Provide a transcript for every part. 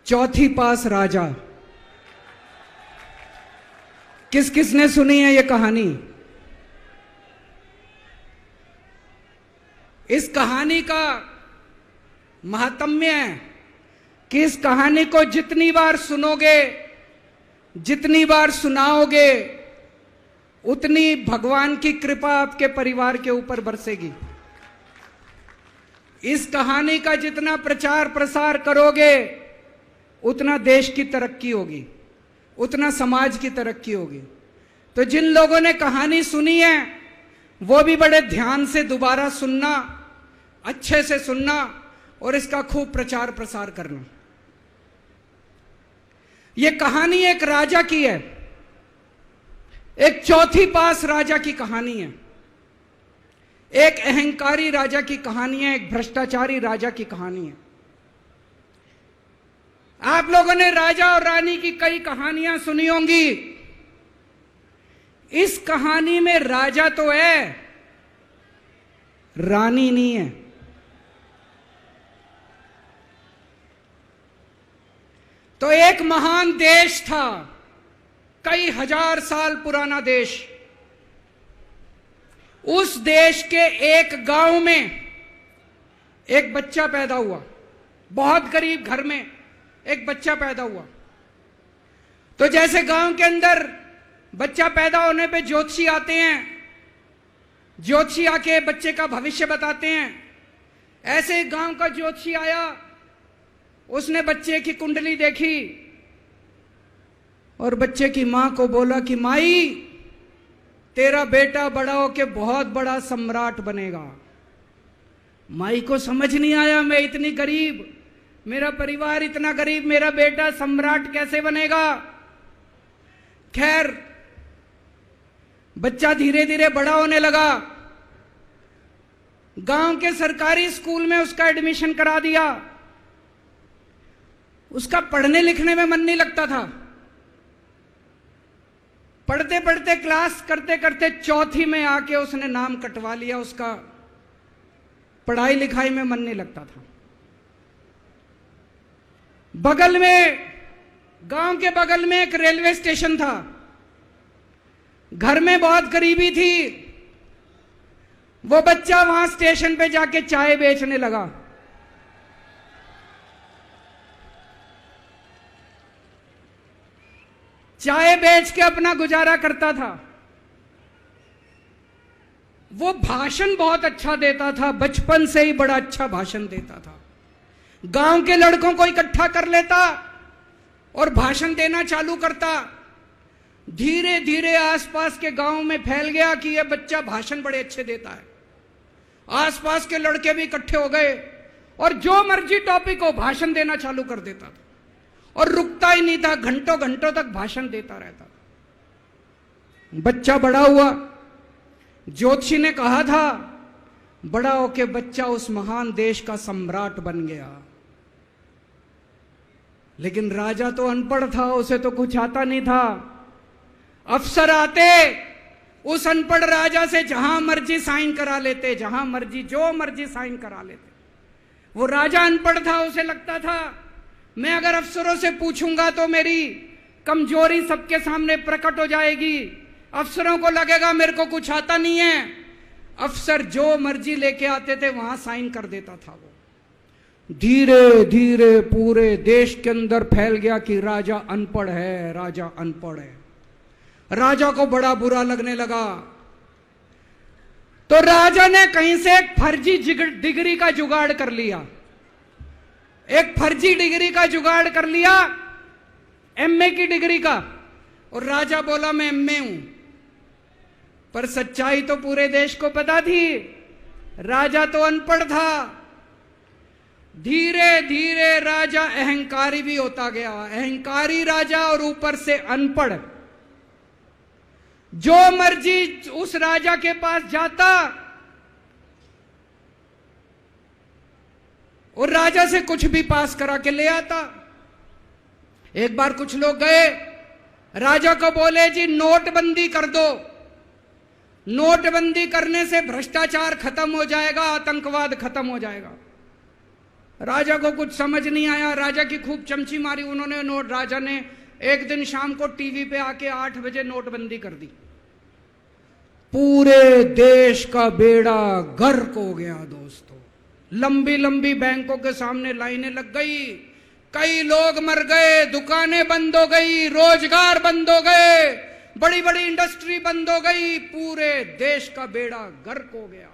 चौथी पास राजा। किस किसने सुनी है ये कहानी? इस कहानी का महात्म्य है कि इस कहानी को जितनी बार सुनोगे, जितनी बार सुनाओगे, उतनी भगवान की कृपा आपके परिवार के ऊपर बरसेगी। इस कहानी का जितना प्रचार प्रसार करोगे, उतना देश की तरक्की होगी, उतना समाज की तरक्की होगी। तो जिन लोगों ने कहानी सुनी है वो भी बड़े ध्यान से दोबारा सुनना, अच्छे से सुनना और इसका खूब प्रचार प्रसार करना। ये कहानी एक राजा की है, एक चौथी पास राजा की कहानी है, एक अहंकारी राजा की कहानी है, एक भ्रष्टाचारी राजा की कहानी है। आप लोगों ने राजा और रानी की कई कहानियां सुनी होंगी। इस कहानी में राजा तो है, रानी नहीं है। तो एक महान देश था, कई हजार साल पुराना देश। उस देश के एक गांव में एक बच्चा पैदा हुआ, बहुत गरीब घर में एक बच्चा पैदा हुआ। तो जैसे गांव के अंदर बच्चा पैदा होने पे ज्योतिषी आते हैं, ज्योतिषी आके बच्चे का भविष्य बताते हैं, ऐसे गांव का ज्योतिषी आया। उसने बच्चे की कुंडली देखी और बच्चे की मां को बोला कि माई, तेरा बेटा बड़ा होके बहुत बड़ा सम्राट बनेगा। माई को समझ नहीं आया, मैं इतनी गरीब, मेरा परिवार इतना गरीब, मेरा बेटा सम्राट कैसे बनेगा। खैर, बच्चा धीरे धीरे बड़ा होने लगा। गांव के सरकारी स्कूल में उसका एडमिशन करा दिया। उसका पढ़ने लिखने में मन नहीं लगता था। पढ़ते पढ़ते, क्लास करते करते चौथी में आके उसने नाम कटवा लिया। उसका पढ़ाई लिखाई में मन नहीं लगता था। बगल में, गांव के बगल में एक रेलवे स्टेशन था। घर में बहुत गरीबी थी। वो बच्चा वहां स्टेशन पे जाके चाय बेचने लगा। चाय बेच के अपना गुजारा करता था। वो भाषण बहुत अच्छा देता था, बचपन से ही बड़ा अच्छा भाषण देता था। गांव के लड़कों को इकट्ठा कर लेता और भाषण देना चालू करता। धीरे धीरे आसपास के गांव में फैल गया कि यह बच्चा भाषण बड़े अच्छे देता है। आसपास के लड़के भी इकट्ठे हो गए और जो मर्जी टॉपिक हो भाषण देना चालू कर देता था और रुकता ही नहीं था, घंटों घंटों तक भाषण देता रहता था। बच्चा बड़ा हुआ। ज्योतिषी ने कहा था बड़ा होके बच्चा उस महान देश का सम्राट बन गया। लेकिन राजा तो अनपढ़ था, उसे तो कुछ आता नहीं था। अफसर आते, उस अनपढ़ राजा से जहां मर्जी साइन करा लेते, जहां मर्जी जो मर्जी साइन करा लेते। वो राजा अनपढ़ था, उसे लगता था मैं अगर अफसरों से पूछूंगा तो मेरी कमजोरी सबके सामने प्रकट हो जाएगी। अफसरों को लगेगा मेरे को कुछ आता नहीं है। अफसर जो मर्जी लेके आते थे वहां साइन कर देता था। वो धीरे धीरे पूरे देश के अंदर फैल गया कि राजा अनपढ़ है, राजा अनपढ़ है। राजा को बड़ा बुरा लगने लगा। तो राजा ने कहीं से एक फर्जी डिग्री का जुगाड़ कर लिया। एक फर्जी डिग्री का जुगाड़ कर लिया, एमए की डिग्री का। और राजा बोला मैं एमए हूं। पर सच्चाई तो पूरे देश को पता थी, राजा तो अनपढ़ था। धीरे धीरे राजा अहंकारी भी होता गया। अहंकारी राजा और ऊपर से अनपढ़। जो मर्जी उस राजा के पास जाता और राजा से कुछ भी पास करा के ले आता। एक बार कुछ लोग गए, राजा को बोले जी नोटबंदी कर दो, नोटबंदी करने से भ्रष्टाचार खत्म हो जाएगा, आतंकवाद खत्म हो जाएगा। राजा को कुछ समझ नहीं आया, राजा की खूब चमची मारी उन्होंने नोट। राजा ने एक दिन शाम को टीवी पे आके 8 बजे नोटबंदी कर दी। पूरे देश का बेड़ा गर्क हो गया दोस्तों। लंबी लंबी बैंकों के सामने लाइनें लग गई, कई लोग मर गए, दुकानें बंद हो गई, रोजगार बंद हो गए, बड़ी बड़ी इंडस्ट्री बंद हो गई, पूरे देश का बेड़ा गर्क हो गया।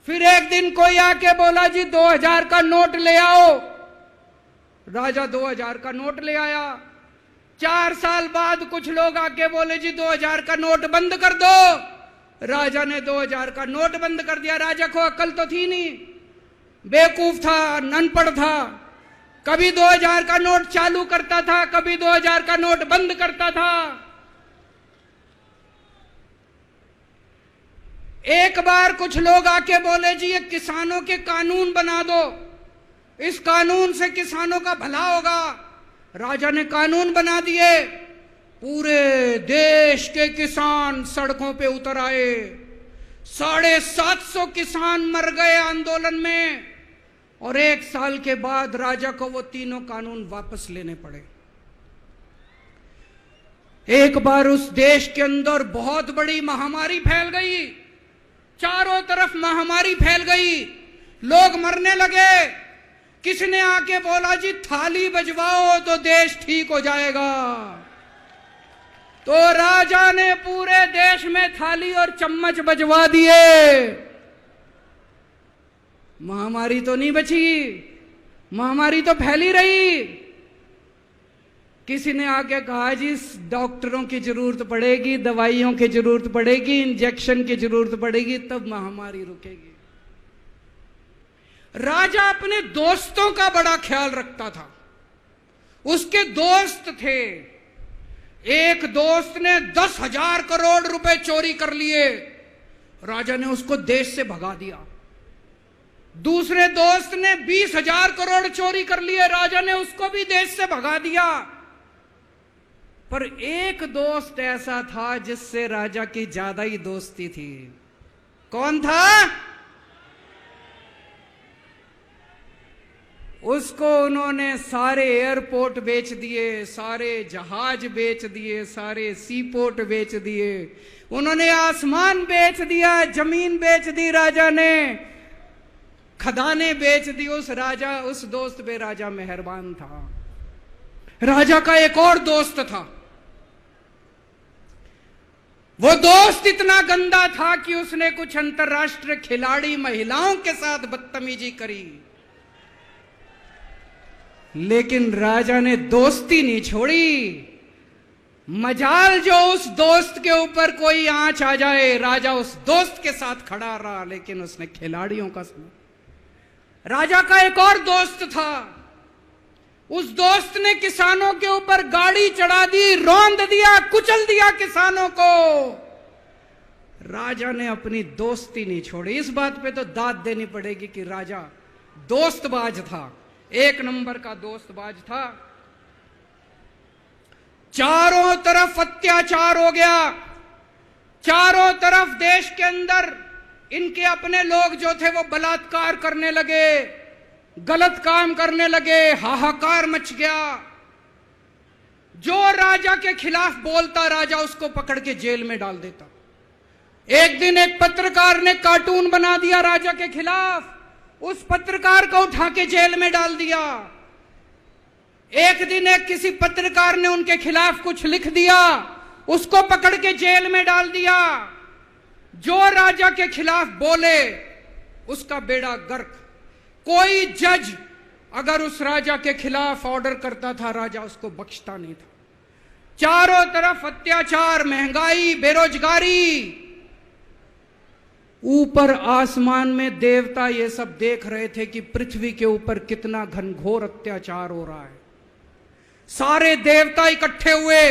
फिर एक दिन कोई आके बोला जी 2000 का नोट ले आओ। राजा 2000 का नोट ले आया। 4 साल बाद कुछ लोग आके बोले जी 2000 का नोट बंद कर दो। राजा ने 2000 का नोट बंद कर दिया। राजा को अक्ल तो थी नहीं, बेवकूफ था, अनपढ़ था। कभी 2000 का नोट चालू करता था, कभी 2000 का नोट बंद करता था। एक बार कुछ लोग आके बोले जी ये किसानों के कानून बना दो, इस कानून से किसानों का भला होगा। राजा ने कानून बना दिए। पूरे देश के किसान सड़कों पे उतर आए। 750 किसान मर गए आंदोलन में, और 1 साल के बाद राजा को वो तीनों कानून वापस लेने पड़े। एक बार उस देश के अंदर बहुत बड़ी महामारी फैल गई, चारों तरफ महामारी फैल गई, लोग मरने लगे। किसी ने आके बोला जी थाली बजवाओ तो देश ठीक हो जाएगा। तो राजा ने पूरे देश में थाली और चम्मच बजवा दिए। महामारी तो नहीं बची, महामारी तो फैली रही। किसी ने आके कहा जी डॉक्टरों की जरूरत पड़ेगी, दवाइयों की जरूरत पड़ेगी, इंजेक्शन की जरूरत पड़ेगी, तब महामारी रुकेगी। राजा अपने दोस्तों का बड़ा ख्याल रखता था। उसके दोस्त थे। एक दोस्त ने 10,000 करोड़ रुपए चोरी कर लिए, राजा ने उसको देश से भगा दिया। दूसरे दोस्त ने 20,000 करोड़ चोरी कर लिए, राजा ने उसको भी देश से भगा दिया। पर एक दोस्त ऐसा था जिससे राजा की ज्यादा ही दोस्ती थी। कौन था? उसको उन्होंने सारे एयरपोर्ट बेच दिए, सारे जहाज बेच दिए, सारे सी पोर्ट बेच दिए, उन्होंने आसमान बेच दिया, जमीन बेच दी राजा ने, खदानें बेच दी। उस दोस्त पे राजा मेहरबान था। राजा का एक और दोस्त था। वो दोस्त इतना गंदा था कि उसने कुछ अंतर्राष्ट्रीय खिलाड़ी महिलाओं के साथ बदतमीजी करी, लेकिन राजा ने दोस्ती नहीं छोड़ी। मजाल जो उस दोस्त के ऊपर कोई आंच आ जाए, राजा उस दोस्त के साथ खड़ा रहा, लेकिन उसने खिलाड़ियों का सुना। राजा का एक और दोस्त था। उस दोस्त ने किसानों के ऊपर गाड़ी चढ़ा दी, रौंद दिया, कुचल दिया किसानों को। राजा ने अपनी दोस्ती नहीं छोड़ी। इस बात पे तो दाद देनी पड़ेगी कि राजा दोस्तबाज था, 1 नंबर का दोस्तबाज था। चारों तरफ अत्याचार हो गया, चारों तरफ देश के अंदर इनके अपने लोग जो थे वो बलात्कार करने लगे, गलत काम करने लगे, हाहाकार मच गया। जो राजा के खिलाफ बोलता, राजा उसको पकड़ के जेल में डाल देता। एक दिन एक पत्रकार ने कार्टून बना दिया राजा के खिलाफ, उस पत्रकार को उठा के जेल में डाल दिया। एक दिन एक किसी पत्रकार ने उनके खिलाफ कुछ लिख दिया, उसको पकड़ के जेल में डाल दिया। जो राजा के खिलाफ बोले उसका बेड़ा गर्क। कोई जज अगर उस राजा के खिलाफ ऑर्डर करता था, राजा उसको बख्शता नहीं था। चारों तरफ अत्याचार, महंगाई, बेरोजगारी। ऊपर आसमान में देवता ये सब देख रहे थे कि पृथ्वी के ऊपर कितना घनघोर अत्याचार हो रहा है। सारे देवता इकट्ठे हुए,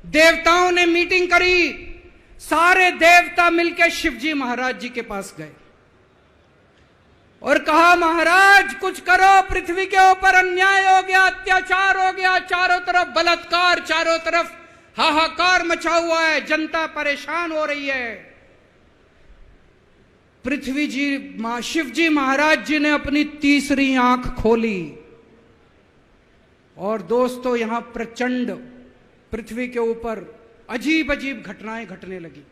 देवताओं ने मीटिंग करी। सारे देवता मिलकर शिवजी महाराज जी के पास गए और कहा, महाराज कुछ करो, पृथ्वी के ऊपर अन्याय हो गया, अत्याचार हो गया, चारों तरफ बलात्कार, चारों तरफ हाहाकार मचा हुआ है, जनता परेशान हो रही है। पृथ्वी जी शिव जी महाराज जी ने अपनी तीसरी आंख खोली और दोस्तों यहां प्रचंड पृथ्वी के ऊपर अजीब अजीब घटनाएं घटने लगी।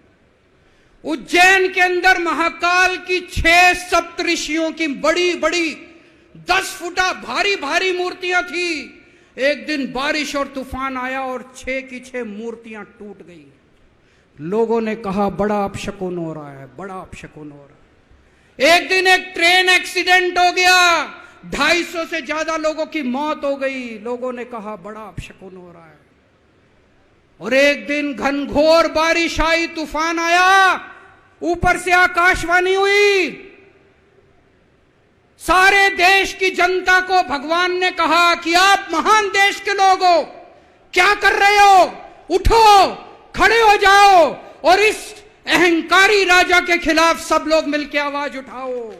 उज्जैन के अंदर महाकाल की 6 सप्तऋषियों की बड़ी बड़ी 10 फुटा भारी भारी मूर्तियां थी। एक दिन बारिश और तूफान आया और 6 की 6 मूर्तियां टूट गई। लोगों ने कहा बड़ा अपशकुन हो रहा है, बड़ा अपशकुन हो रहा है। एक दिन एक ट्रेन एक्सीडेंट हो गया, 250 से ज्यादा लोगों की मौत हो गई। लोगों ने कहा बड़ा अपशकुन हो रहा है। और एक दिन घनघोर बारिश आई, तूफान आया, ऊपर से आकाशवाणी हुई, सारे देश की जनता को भगवान ने कहा कि आप महान देश के लोग हो, क्या कर रहे हो, उठो, खड़े हो जाओ और इस अहंकारी राजा के खिलाफ सब लोग मिलकर आवाज उठाओ।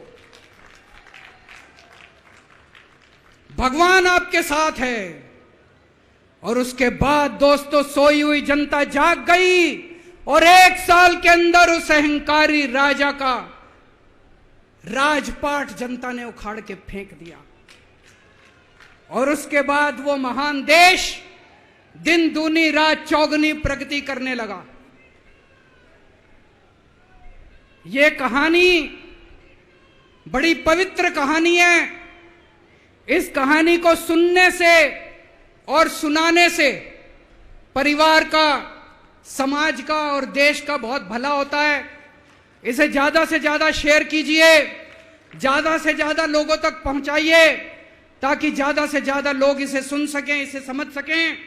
भगवान आपके साथ है। और उसके बाद दोस्तों सोई हुई जनता जाग गई और 1 साल के अंदर उस अहंकारी राजा का राजपाट जनता ने उखाड़ के फेंक दिया। और उसके बाद वो महान देश दिन दूनी रात चौगुनी प्रगति करने लगा। ये कहानी बड़ी पवित्र कहानी है। इस कहानी को सुनने से और सुनाने से परिवार का, समाज का और देश का बहुत भला होता है। इसे ज्यादा से ज्यादा शेयर कीजिए, ज्यादा से ज्यादा लोगों तक पहुंचाइए ताकि ज्यादा से ज्यादा लोग इसे सुन सकें, इसे समझ सकें।